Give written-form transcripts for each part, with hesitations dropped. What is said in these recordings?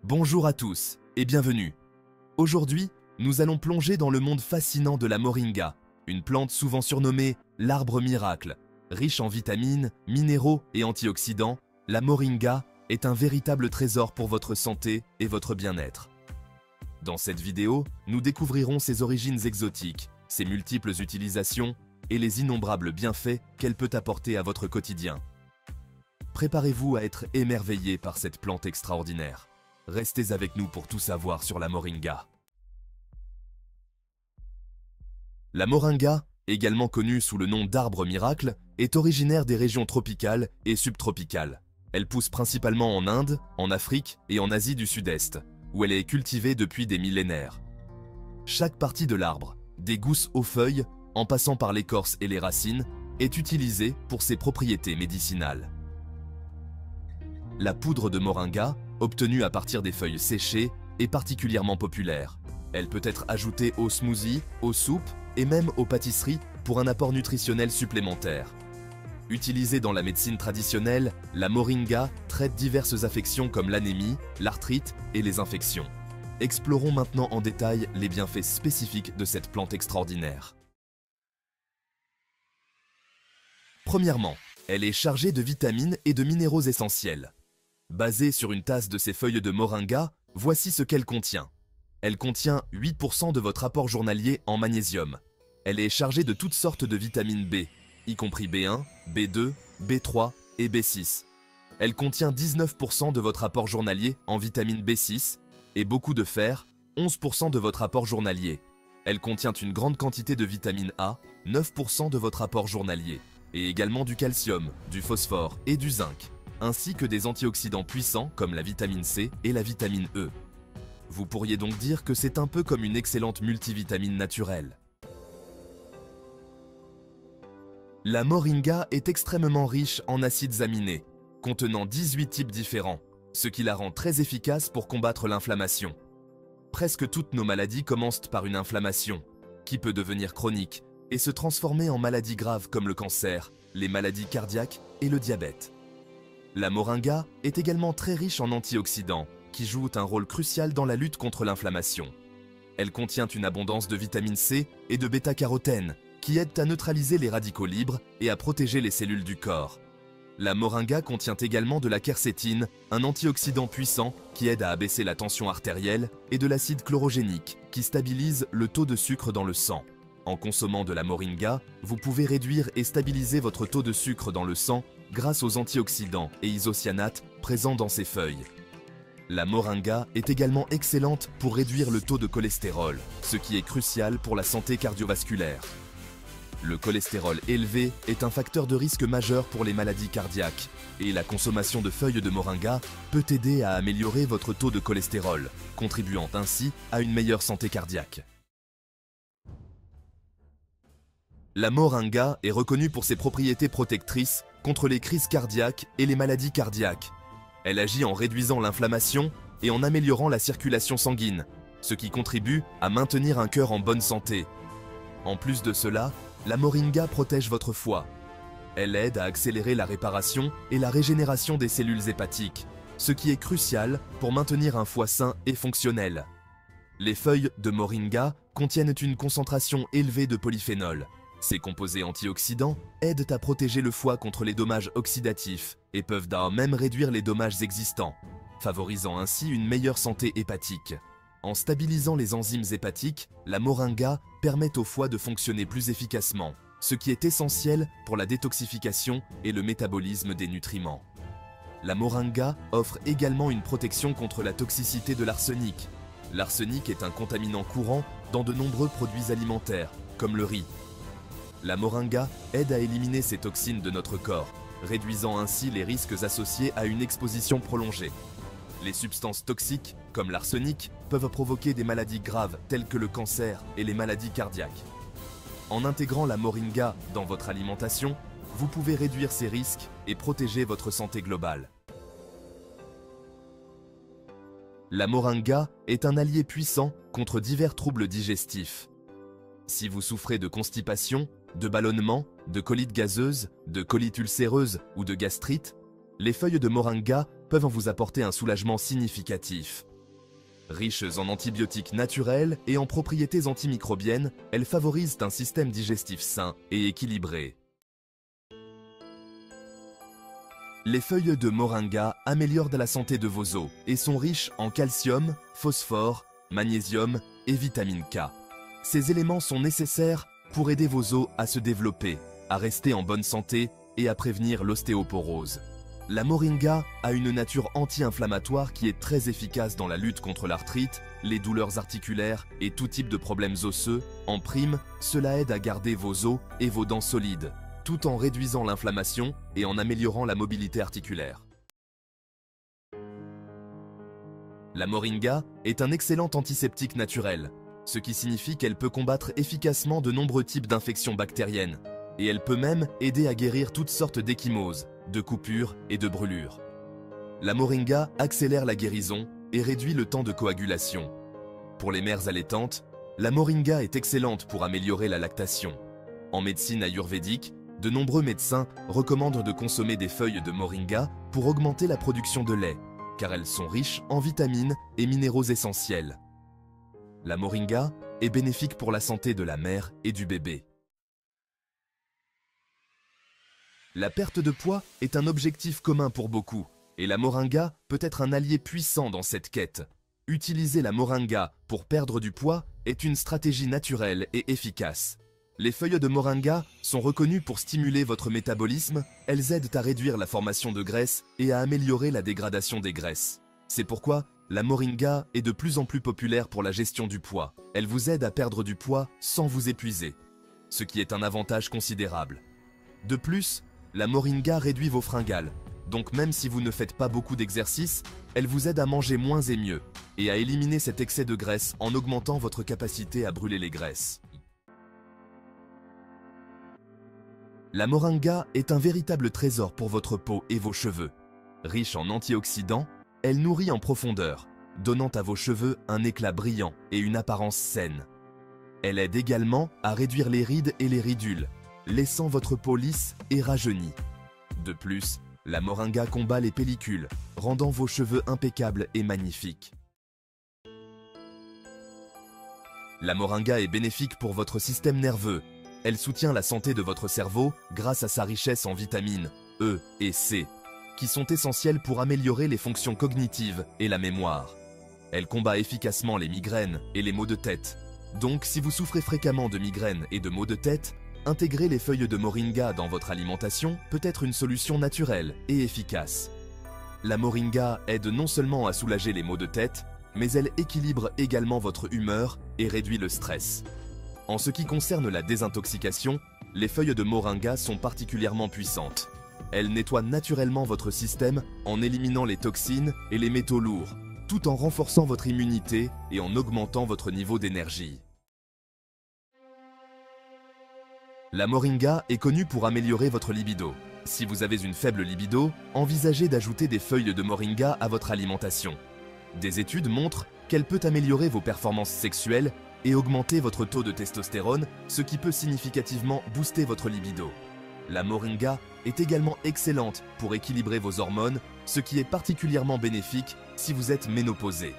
Bonjour à tous et bienvenue. Aujourd'hui, nous allons plonger dans le monde fascinant de la moringa, une plante souvent surnommée l'arbre miracle. Riche en vitamines, minéraux et antioxydants, la moringa est un véritable trésor pour votre santé et votre bien-être. Dans cette vidéo, nous découvrirons ses origines exotiques, ses multiples utilisations et les innombrables bienfaits qu'elle peut apporter à votre quotidien. Préparez-vous à être émerveillé par cette plante extraordinaire. Restez avec nous pour tout savoir sur la moringa. La moringa, également connue sous le nom d'arbre miracle, est originaire des régions tropicales et subtropicales. Elle pousse principalement en Inde, en Afrique et en Asie du Sud-Est, où elle est cultivée depuis des millénaires. Chaque partie de l'arbre, des gousses aux feuilles, en passant par l'écorce et les racines, est utilisée pour ses propriétés médicinales. La poudre de moringa, obtenue à partir des feuilles séchées, est particulièrement populaire. Elle peut être ajoutée aux smoothies, aux soupes et même aux pâtisseries pour un apport nutritionnel supplémentaire. Utilisée dans la médecine traditionnelle, la moringa traite diverses affections comme l'anémie, l'arthrite et les infections. Explorons maintenant en détail les bienfaits spécifiques de cette plante extraordinaire. Premièrement, elle est chargée de vitamines et de minéraux essentiels. Basée sur une tasse de ces feuilles de moringa, voici ce qu'elle contient. Elle contient 8% de votre apport journalier en magnésium. Elle est chargée de toutes sortes de vitamines B, y compris B1, B2, B3 et B6. Elle contient 19% de votre apport journalier en vitamine B6 et beaucoup de fer, 11% de votre apport journalier. Elle contient une grande quantité de vitamine A, 9% de votre apport journalier, et également du calcium, du phosphore et du zinc, ainsi que des antioxydants puissants comme la vitamine C et la vitamine E. Vous pourriez donc dire que c'est un peu comme une excellente multivitamine naturelle. La moringa est extrêmement riche en acides aminés, contenant 18 types différents, ce qui la rend très efficace pour combattre l'inflammation. Presque toutes nos maladies commencent par une inflammation, qui peut devenir chronique et se transformer en maladies graves comme le cancer, les maladies cardiaques et le diabète. La moringa est également très riche en antioxydants, qui jouent un rôle crucial dans la lutte contre l'inflammation. Elle contient une abondance de vitamine C et de bêta-carotène, qui aident à neutraliser les radicaux libres et à protéger les cellules du corps. La moringa contient également de la quercétine, un antioxydant puissant qui aide à abaisser la tension artérielle, et de l'acide chlorogénique, qui stabilise le taux de sucre dans le sang. En consommant de la moringa, vous pouvez réduire et stabiliser votre taux de sucre dans le sang grâce aux antioxydants et isocyanates présents dans ces feuilles. La moringa est également excellente pour réduire le taux de cholestérol, ce qui est crucial pour la santé cardiovasculaire. Le cholestérol élevé est un facteur de risque majeur pour les maladies cardiaques, et la consommation de feuilles de moringa peut aider à améliorer votre taux de cholestérol, contribuant ainsi à une meilleure santé cardiaque. La moringa est reconnue pour ses propriétés protectrices contre les crises cardiaques et les maladies cardiaques. Elle agit en réduisant l'inflammation et en améliorant la circulation sanguine, ce qui contribue à maintenir un cœur en bonne santé. En plus de cela, la moringa protège votre foie. Elle aide à accélérer la réparation et la régénération des cellules hépatiques, ce qui est crucial pour maintenir un foie sain et fonctionnel. Les feuilles de moringa contiennent une concentration élevée de polyphénol. Ces composés antioxydants aident à protéger le foie contre les dommages oxydatifs et peuvent même réduire les dommages existants, favorisant ainsi une meilleure santé hépatique. En stabilisant les enzymes hépatiques, la moringa permet au foie de fonctionner plus efficacement, ce qui est essentiel pour la détoxification et le métabolisme des nutriments. La moringa offre également une protection contre la toxicité de l'arsenic. L'arsenic est un contaminant courant dans de nombreux produits alimentaires, comme le riz. La moringa aide à éliminer ces toxines de notre corps, réduisant ainsi les risques associés à une exposition prolongée. Les substances toxiques, comme l'arsenic, peuvent provoquer des maladies graves telles que le cancer et les maladies cardiaques. En intégrant la moringa dans votre alimentation, vous pouvez réduire ces risques et protéger votre santé globale. La moringa est un allié puissant contre divers troubles digestifs. Si vous souffrez de constipation, de ballonnement, de colite gazeuse, de colite ulcéreuse ou de gastrite, les feuilles de moringa peuvent vous apporter un soulagement significatif. Riches en antibiotiques naturels et en propriétés antimicrobiennes, elles favorisent un système digestif sain et équilibré. Les feuilles de moringa améliorent la santé de vos os et sont riches en calcium, phosphore, magnésium et vitamine K. Ces éléments sont nécessaires pour aider vos os à se développer, à rester en bonne santé et à prévenir l'ostéoporose. La moringa a une nature anti-inflammatoire qui est très efficace dans la lutte contre l'arthrite, les douleurs articulaires et tout type de problèmes osseux. En prime, cela aide à garder vos os et vos dents solides, tout en réduisant l'inflammation et en améliorant la mobilité articulaire. La moringa est un excellent antiseptique naturel, ce qui signifie qu'elle peut combattre efficacement de nombreux types d'infections bactériennes, et elle peut même aider à guérir toutes sortes d'échymoses, de coupures et de brûlures. La moringa accélère la guérison et réduit le temps de coagulation. Pour les mères allaitantes, la moringa est excellente pour améliorer la lactation. En médecine ayurvédique, de nombreux médecins recommandent de consommer des feuilles de moringa pour augmenter la production de lait, car elles sont riches en vitamines et minéraux essentiels. La moringa est bénéfique pour la santé de la mère et du bébé. La perte de poids est un objectif commun pour beaucoup, et la moringa peut être un allié puissant dans cette quête. Utiliser la moringa pour perdre du poids est une stratégie naturelle et efficace. Les feuilles de moringa sont reconnues pour stimuler votre métabolisme, elles aident à réduire la formation de graisse et à améliorer la dégradation des graisses. C'est pourquoi la moringa est de plus en plus populaire pour la gestion du poids. Elle vous aide à perdre du poids sans vous épuiser, ce qui est un avantage considérable. De plus, la moringa réduit vos fringales, donc même si vous ne faites pas beaucoup d'exercice, elle vous aide à manger moins et mieux, et à éliminer cet excès de graisse en augmentant votre capacité à brûler les graisses. La moringa est un véritable trésor pour votre peau et vos cheveux. Riche en antioxydants, elle nourrit en profondeur, donnant à vos cheveux un éclat brillant et une apparence saine. Elle aide également à réduire les rides et les ridules, laissant votre peau lisse et rajeunie. De plus, la moringa combat les pellicules, rendant vos cheveux impeccables et magnifiques. La moringa est bénéfique pour votre système nerveux. Elle soutient la santé de votre cerveau grâce à sa richesse en vitamines E et C, qui sont essentielles pour améliorer les fonctions cognitives et la mémoire. Elle combat efficacement les migraines et les maux de tête. Donc, si vous souffrez fréquemment de migraines et de maux de tête, intégrer les feuilles de moringa dans votre alimentation peut être une solution naturelle et efficace. La moringa aide non seulement à soulager les maux de tête, mais elle équilibre également votre humeur et réduit le stress. En ce qui concerne la désintoxication, les feuilles de moringa sont particulièrement puissantes. Elles nettoient naturellement votre système en éliminant les toxines et les métaux lourds, tout en renforçant votre immunité et en augmentant votre niveau d'énergie. La moringa est connue pour améliorer votre libido. Si vous avez une faible libido, envisagez d'ajouter des feuilles de moringa à votre alimentation. Des études montrent qu'elle peut améliorer vos performances sexuelles et augmenter votre taux de testostérone, ce qui peut significativement booster votre libido. La moringa est également excellente pour équilibrer vos hormones, ce qui est particulièrement bénéfique si vous êtes ménopausé.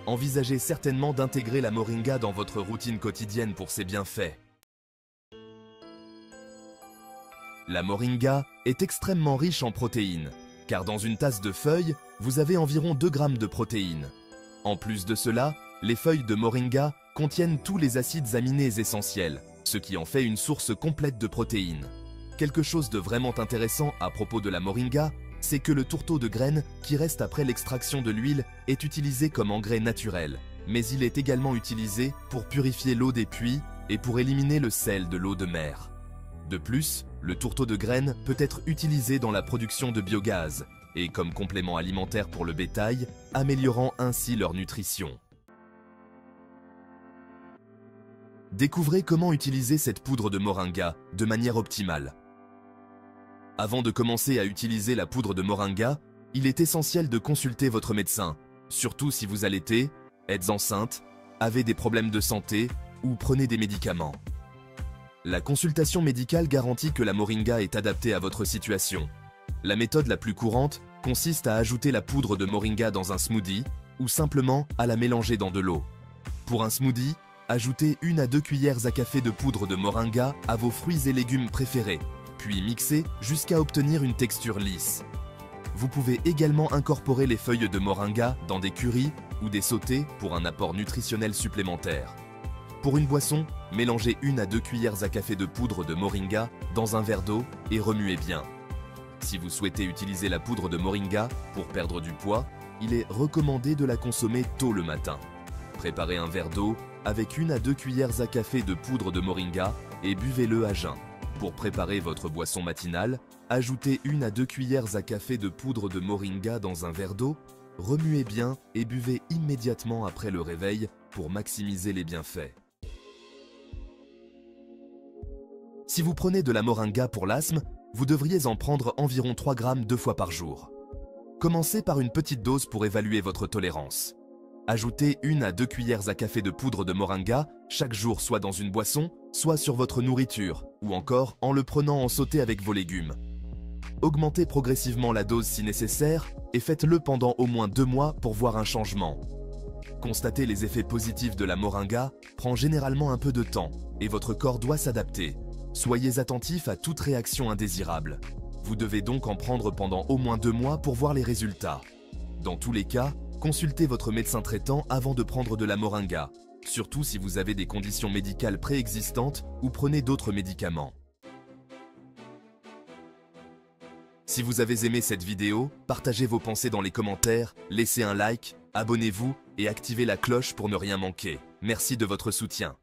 Envisagez certainement d'intégrer la moringa dans votre routine quotidienne pour ses bienfaits. La moringa est extrêmement riche en protéines, car dans une tasse de feuilles, vous avez environ 2 grammes de protéines. En plus de cela, les feuilles de moringa contiennent tous les acides aminés essentiels, ce qui en fait une source complète de protéines. Quelque chose de vraiment intéressant à propos de la moringa, c'est que le tourteau de graines qui reste après l'extraction de l'huile est utilisé comme engrais naturel, mais il est également utilisé pour purifier l'eau des puits et pour éliminer le sel de l'eau de mer. De plus, le tourteau de graines peut être utilisé dans la production de biogaz et comme complément alimentaire pour le bétail, améliorant ainsi leur nutrition. Découvrez comment utiliser cette poudre de moringa de manière optimale. Avant de commencer à utiliser la poudre de moringa, il est essentiel de consulter votre médecin, surtout si vous allaitez, êtes enceinte, avez des problèmes de santé ou prenez des médicaments. La consultation médicale garantit que la moringa est adaptée à votre situation. La méthode la plus courante consiste à ajouter la poudre de moringa dans un smoothie, ou simplement à la mélanger dans de l'eau. Pour un smoothie, ajoutez 1 à 2 cuillères à café de poudre de moringa à vos fruits et légumes préférés, puis mixez jusqu'à obtenir une texture lisse. Vous pouvez également incorporer les feuilles de moringa dans des currys ou des sautés pour un apport nutritionnel supplémentaire. Pour une boisson, mélangez 1 à 2 cuillères à café de poudre de moringa dans un verre d'eau et remuez bien. Si vous souhaitez utiliser la poudre de moringa pour perdre du poids, il est recommandé de la consommer tôt le matin. Préparez un verre d'eau avec 1 à 2 cuillères à café de poudre de moringa et buvez-le à jeun. Pour préparer votre boisson matinale, ajoutez 1 à 2 cuillères à café de poudre de moringa dans un verre d'eau, remuez bien et buvez immédiatement après le réveil pour maximiser les bienfaits. Si vous prenez de la moringa pour l'asthme, vous devriez en prendre environ 3 grammes 2 fois par jour. Commencez par une petite dose pour évaluer votre tolérance. Ajoutez 1 à 2 cuillères à café de poudre de moringa chaque jour, soit dans une boisson, soit sur votre nourriture, ou encore en le prenant en sauté avec vos légumes. Augmentez progressivement la dose si nécessaire et faites-le pendant au moins 2 mois pour voir un changement. Constater les effets positifs de la moringa prend généralement un peu de temps et votre corps doit s'adapter. Soyez attentif à toute réaction indésirable. Vous devez donc en prendre pendant au moins 2 mois pour voir les résultats. Dans tous les cas, consultez votre médecin traitant avant de prendre de la moringa, surtout si vous avez des conditions médicales préexistantes ou prenez d'autres médicaments. Si vous avez aimé cette vidéo, partagez vos pensées dans les commentaires, laissez un like, abonnez-vous et activez la cloche pour ne rien manquer. Merci de votre soutien.